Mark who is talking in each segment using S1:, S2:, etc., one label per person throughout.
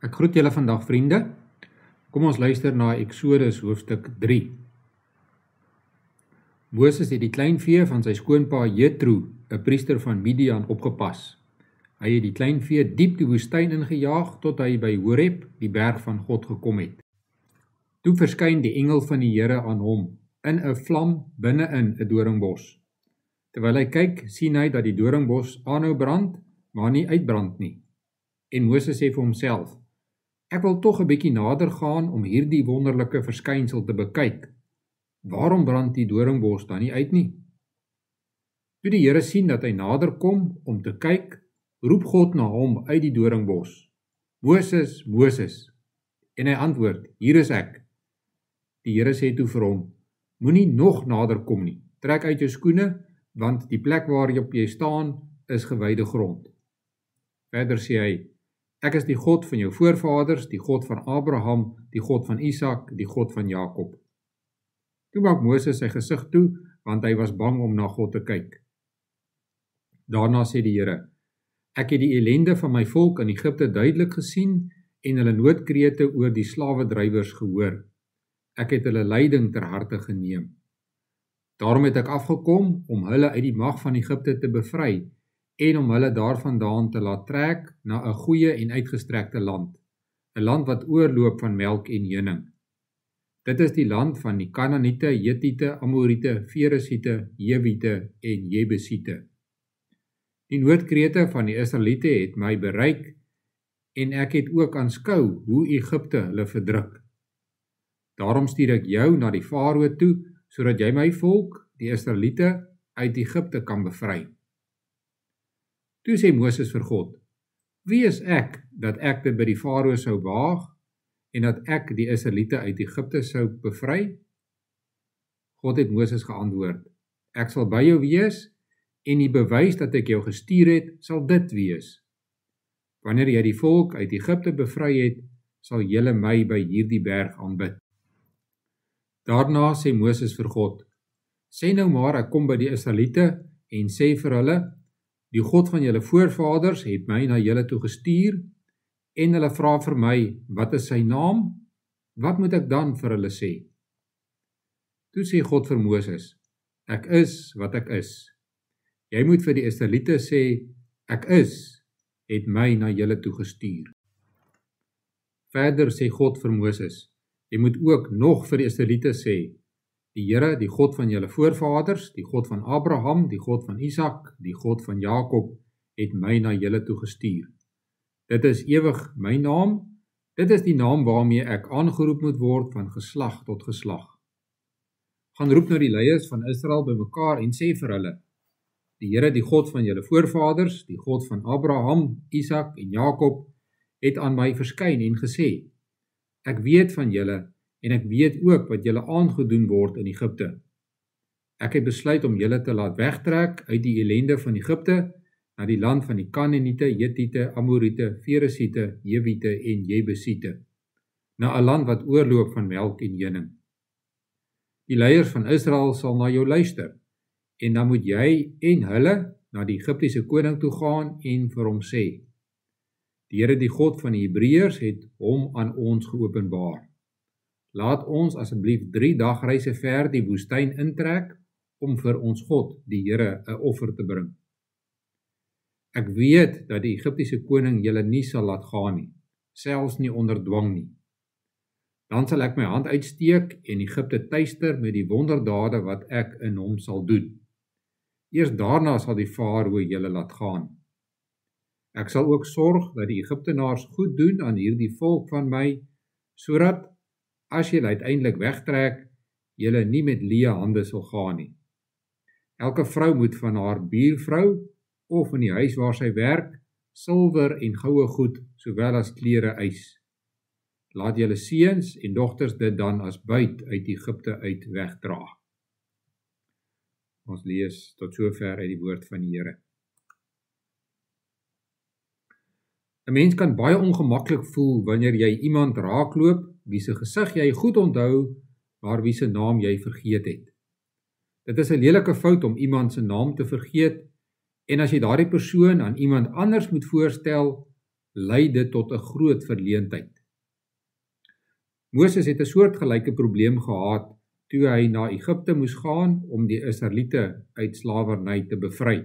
S1: Ek groet julle vandag vriende. Kom ons luister na Eksodus hoofstuk 3. Moses het die kleinvee van sy skoonpa Jethro, 'n priester van Midian, opgepas. Hy het die kleinvee diep die woestyn ingejaag tot hy by Horeb, die berg van God, gekom het. Toe verskyn die engel van die Here aan hom in 'n vlam binne-in 'n doringbos. Terwyl hy kyk, sien hy dat die doringbos aanhou brand, maar nie uitbrand nie. En Moses sê vir homself: Ek wil tog 'n bietjie nader gaan om hierdie wonderlike verskynsel te bekyk. Waarom brand die doringbos dan nie uit nie? Toe die Here sien dat hy nader kom om te kyk, roep God na hom uit die doringbos: Moses, Moses. En hy antwoord: Hier is ek. Die Here sê toe vir hom: Moenie nog nader kom nie. Trek uit jou skoene, want die plek waarop jy staan is gewyde grond. Verder sê hy: Ek is die God van jou voorvaders, die God van Abraham, die God van Isak, die God van Jakob. Toe maak Moses sy gesig toe, want hy was bang om na God te kyk. Daarna sê die Here: Ek het die ellende van my volk in Egipte duidelik gesien en hulle noodkrete oor die slawedrywers gehoor. Ek het hulle lyding ter harte geneem. Daarom het ek afgekom om hulle uit die mag van Egipte te bevry en om hulle daarvandaan te laat trek na 'n goeie en uitgestrekte land, 'n land wat oorloop van melk en honing. Dit is die land van die Kanaaniete, Hetiete, Amoriete, Feresiete, Jewiete en Jebusiete. Die noodkrete van die Israeliete het my bereik en ek het ook aanskou hoe Egipte hulle verdruk. Daarom stuur ek jou na die Farao toe, sodat jy my volk, die Israeliete, uit Egipte kan bevry. Toe sê Moses vir God: Wie is ek dat ek dit by die Farao sou waag en dat ek die Israeliete uit Egipte sou bevry? God het Moses geantwoord: Ek sal by jou wees en die bewys dat ek jou gestuur het, sal dit wees. Wanneer jy die volk uit Egipte bevry het, sal julle my by hierdie berg aanbid. Daarna sê Moses vir God: Sê nou maar ek kom by die Israeliete en sê vir hulle: Die God van julle voorvaders het my na julle toe gestuur en hulle vra vir my: Wat is sy naam? Wat moet ek dan vir hulle sê? Toe sê God vir Moses: Ek is wat ek is. Jy moet vir die Israeliete sê: Ek is, het my na julle toe gestuur. Verder sê God vir Moses: Jy moet ook nog vir die Israeliete sê: Die Here, die God van julle voorvaders, die God van Abraham, die God van Isak, die God van Jakob, het my na julle toe gestuur. Dit is ewig my naam, dit is die naam waarmee ek aangeroep moet word van geslag tot geslag. Gaan roep nou die leiers van Israel bymekaar en sê vir hulle: Die Here, die God van julle voorvaders, die God van Abraham, Isak en Jakob, het aan my verskyn en gesê: Ek weet van julle en ek weet ook wat julle aangedoen word in Egipte. Ek het besluit om julle te laat wegtrek uit die ellende van Egipte na die land van die Kanaaniete, Hetiete, Amoriete, Feresiete, Jewiete en Jebusiete, na 'n land wat oorloop van melk en honing. Die leiers van Israel sal na jou luister, en dan moet jy en hulle na die Egiptiese koning toe gaan en vir hom sê: Die Here, die God van die Hebreërs, het hom aan ons geopenbaar. Laat ons asseblief 3 dagreise ver die woestyn intrek om vir ons God, die Here, 'n offer te bring. Ek weet dat die Egiptiese koning julle nie sal laat gaan nie, selfs nie onder dwang nie. Dan sal ek my hand uitsteek en Egipte tuister met die wonderdade wat ek in hom sal doen. Eers daarna sal die Farao julle laat gaan. Ek sal ook sorg dat die Egiptenaars goed doen aan hierdie volk van my, sodat as julle uiteindelik wegtrek, julle nie met leë hande sal gaan nie. Elke vrou moet van haar buurvrou of in die huis waar sy werk, silwer en goue goed, sowel as klere eis. Laat julle seuns en dogters dit dan as buit uit Egipte uit wegdra. Ons lees tot sover uit die woord van die Here. 'n Mens kan baie ongemaklik voel wanneer jy iemand raakloop wie se gesig jy goed onthou, maar wie se naam jy vergeet het. Dit is 'n lelike fout om iemand se naam te vergeet, en as jy daardie persoon aan iemand anders moet voorstel, lei dit tot 'n groot verleentheid. Moses het 'n soortgelyke probleem gehad toe hy na Egipte moes gaan om die Israeliete uit slawerny te bevry.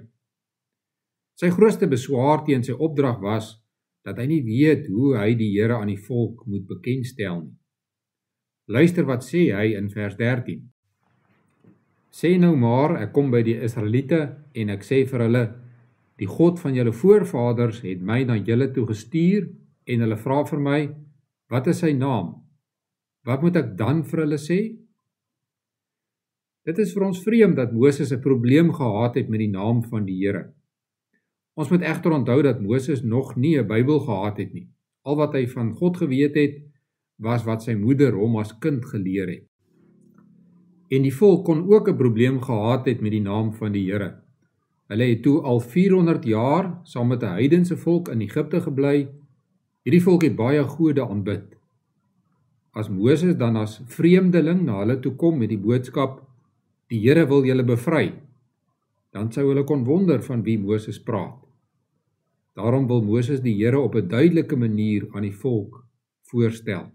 S1: Sy grootste beswaar teen sy opdrag was dat hy nie weet hoe hy die Here aan die volk moet bekendstel nie. Luister wat sê hy in vers 13. Sê nou maar, ek kom by die Israeliete en ek sê vir hulle, die God van julle voorvaders het my na julle toe gestuur en hulle vra vir my, wat is sy naam? Wat moet ek dan vir hulle sê? Dit is vir ons vreemd dat Moses 'n probleem gehad het met die naam van die Here. Ons moet egter onthou dat Moses nog nie 'n Bybel gehad het nie. Al wat hy van God geweet het, was wat sy moeder hom as kind geleer het. En die volk kon ook 'n probleem gehad het met die naam van die Here. Hulle het toe al 400 jaar saam met 'n heidense volk in Egipte gebly. Hierdie volk het baie gode aanbid. As Moses dan as vreemdeling na hulle toe kom met die boodskap, die Here wil julle bevry, dan sou hulle kon wonder van wie Moses praat. Daarom wil Moses die Here op 'n duidelike manier aan die volk voorstel.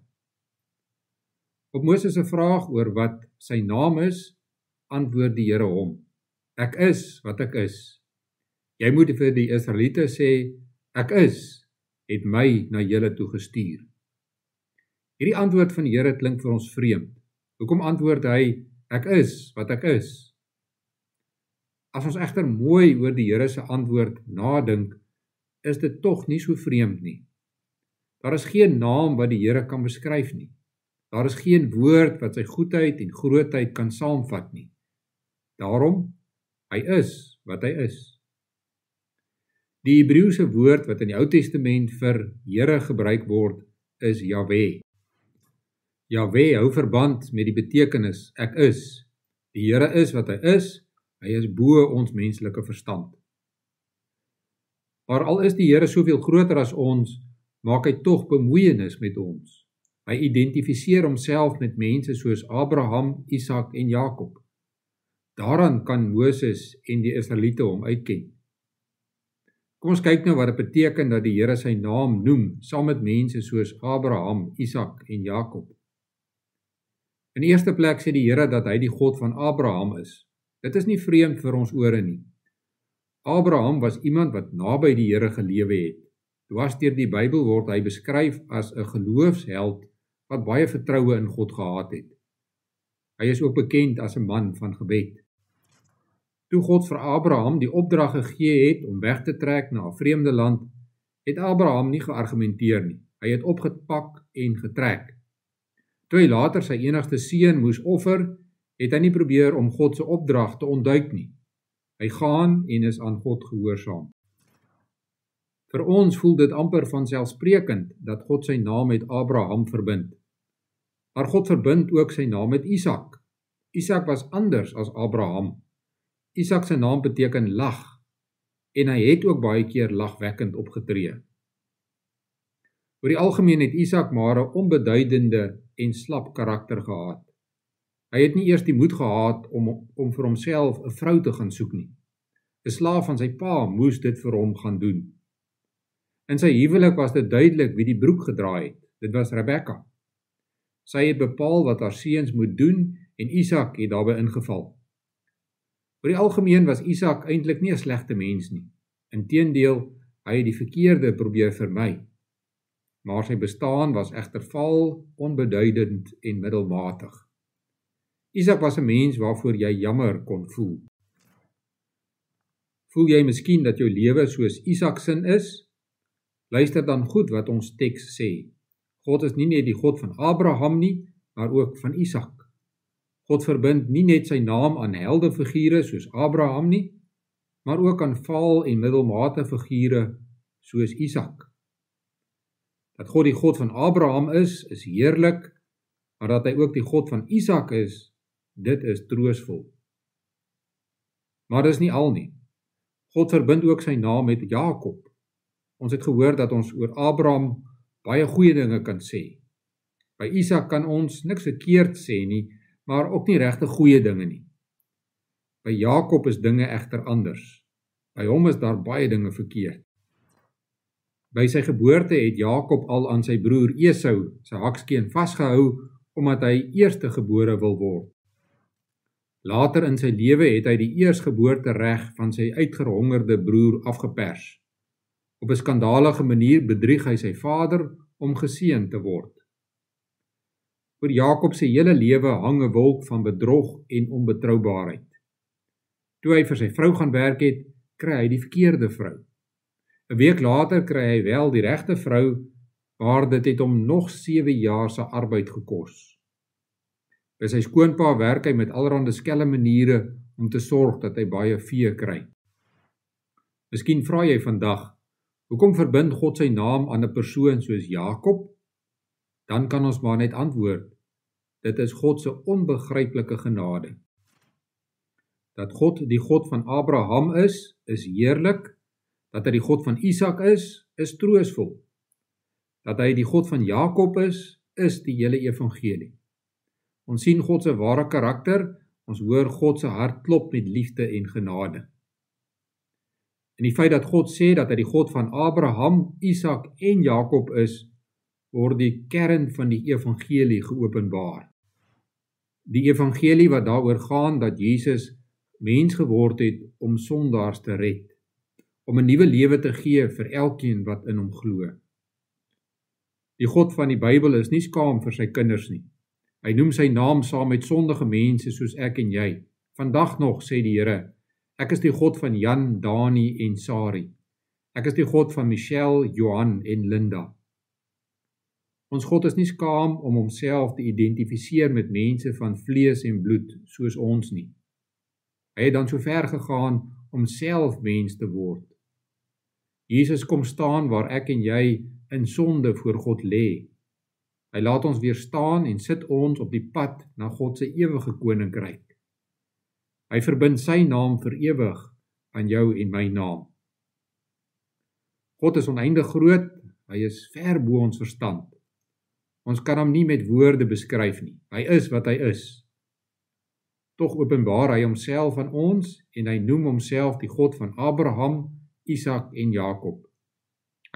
S1: Op Moses se vraag oor wat sy naam is, antwoord die Here hom, ek is wat ek is. Jy moet vir die Israeliete sê, ek is, het my na julle toe gestuur. Hierdie antwoord van die Here klink vir ons vreemd. Hoekom antwoord hy, ek is wat ek is? As ons egter mooi oor die Here se antwoord nadink, is dit tog nie so vreemd nie. Daar is geen naam wat die Here kan beskryf nie. Daar is geen woord wat sy goedheid en grootheid kan saamvat nie. Daarom, hy is wat hy is. Die Hebreëse woord wat in die Ou Testament vir Here gebruik word, is Jahwe. Jahwe hou verband met die betekenis, ek is. Die Here is wat hy is bo ons menslike verstand. Maar al is die Here soveel groter as ons, maak hy tog bemoeienis met ons. Hy identifiseer homself met mense soos Abraham, Isak en Jakob. Daaraan kan Moses en die Israeliete hom uitken. Kom ons kyk nou wat dit beteken dat die Here sy naam noem, saam met mense soos Abraham, Isak en Jakob. In die eerste plek sê die Here dat hy die God van Abraham is. Dit is nie vreemd vir ons ore nie. Abraham was iemand wat naby die Here gelewe het. Dwars deur die Bybel word hy beskryf as 'n geloofsheld wat baie vertroue in God gehad het. Hy is ook bekend as 'n man van gebed. Toe God vir Abraham die opdrag gegee het om weg te trek na 'n vreemde land, het Abraham nie geargumenteer nie. Hy het opgepak en getrek. Toe hy later sy enigste seun moes offer, het hy nie probeer om God se opdrag te ontduik nie. Hy gaan en is aan God gehoorsaam. Vir ons voel dit amper vanselfsprekend dat God sy naam met Abraham verbind. Maar God verbind ook sy naam met Isak. Isak was anders as Abraham. Isak se naam beteken lag, en hy het ook baie keer lagwekkend opgetree. Oor die algemeen het Isak maar 'n onbeduidende en slap karakter gehad. Hy het nie eers die moed gehad om vir homself 'n vrou te gaan soek nie. 'n Slaaf van sy pa moes dit vir hom gaan doen. In sy huwelik was dit duidelik wie die broek gedra het. Dit was Rebekka. Sy het bepaal wat haar seuns moet doen en Isak het daarbey ingeval. Oor die algemeen was Isak eintlik nie 'n slegte mens nie. Inteendeel, hy het die verkeerde probeer vermy. Maar sy bestaan was egter vaal, onbeduidend en middelmatig. Isak was 'n mens waarvoor jy jammer kon voel. Voel jy miskien dat jou lewe soos Isak sin is? Luister dan goed wat ons teks sê. God is nie net die God van Abraham nie, maar ook van Isak. God verbind nie net sy naam aan heldefigure soos Abraham nie, maar ook aan vaal en middelmatige figure soos Isak. Dat God die God van Abraham is heerlik, maar dat hy ook die God van Isak is, dit is troosvol. Maar dis nie al nie. God verbind ook sy naam met Jakob. Ons het gehoor dat ons oor Abraham baie goeie dinge kan sê. By Isak kan ons niks verkeerd sê nie, maar ook nie regte goeie dinge nie. By Jakob is dinge egter anders. By hom is daar baie dinge verkeerd. By sy geboorte het Jakob al aan sy broer Esau sy hakskeen vasgehou, omdat hy eerstegebore wil word. Later in sy lewe het hy die eerstgeboortereg van sy uitgehongerde broer afgepers. Op 'n skandalige manier bedrieg hy sy vader om geseën te word. Oor Jakob se hele lewe hang 'n wolk van bedrog en onbetroubaarheid. Toe hy vir sy vrou gaan werk het, kry hy die verkeerde vrou. 'n Week later kry hy wel die regte vrou, maar dit het hom nog 7 jaar se arbeid gekos. By sy skoonpa werk hy met allerhande skelm maniere om te sorg dat hy baie vee kry. Miskien vra jy vandag, hoekom verbind God sy naam aan 'n persoon soos Jakob? Dan kan ons maar net antwoord, dit is God se onbegryplike genade. Dat God die God van Abraham is heerlik. Dat hy die God van Isak is troosvol. Dat hy die God van Jakob is die hele evangelie. Ons sien God se ware karakter, ons hoor God se hart klop met liefde en genade. En die feit dat God sê dat hy die God van Abraham, Isak en Jakob is, word die kern van die evangelie geopenbaar. Die evangelie wat daaroor gaan dat Jesus mens geword het om sondaars te red, om 'n nuwe lewe te gee vir elkeen wat in hom glo. Die God van die Bybel is nie skaam vir sy kinders nie. Hy noem sy naam saam met sondige mense soos ek en jy. Vandag nog sê die Here, ek is die God van Jan, Dani en Sari. Ek is die God van Michelle, Johan en Linda. Ons God is nie skaam om homself te identifiseer met mense van vlees en bloed soos ons nie. Hy het dan so ver gegaan om self mens te word. Jesus kom staan waar ek en jy in sonde voor God lê. Hy laat ons weer staan en sit ons op die pad na God se ewige koninkryk. Hy verbind sy naam vir ewig aan jou en my naam. God is oneindig groot, hy is ver bo ons verstand. Ons kan hom nie met woorde beskryf nie. Hy is wat hy is. Tog openbaar hy homself aan ons en hy noem homself die God van Abraham, Isak en Jakob.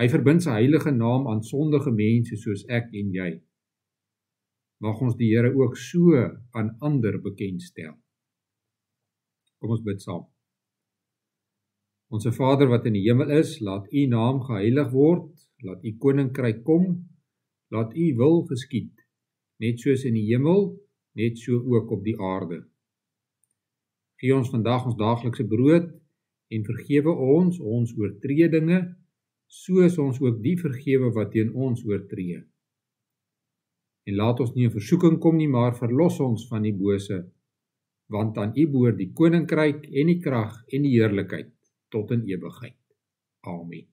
S1: Hy verbind sy heilige naam aan sondige mense soos ek en jy. Mag ons die Here ook so aan ander bekendstel. Kom ons bid saam. Onse Vader wat in die hemel is, laat u naam geheilig word, laat u koninkryk kom, laat u wil geskied, net soos in die hemel, net so ook op die aarde. Gee ons vandag ons daaglikse brood en vergewe ons oortredinge, soos ons ook die vergewe wat teen ons oortree. En laat ons nie in versoeking kom nie, maar verlos ons van die bose, want aan u behoort die koninkryk en die krag en die heerlikheid tot in ewigheid. Amen.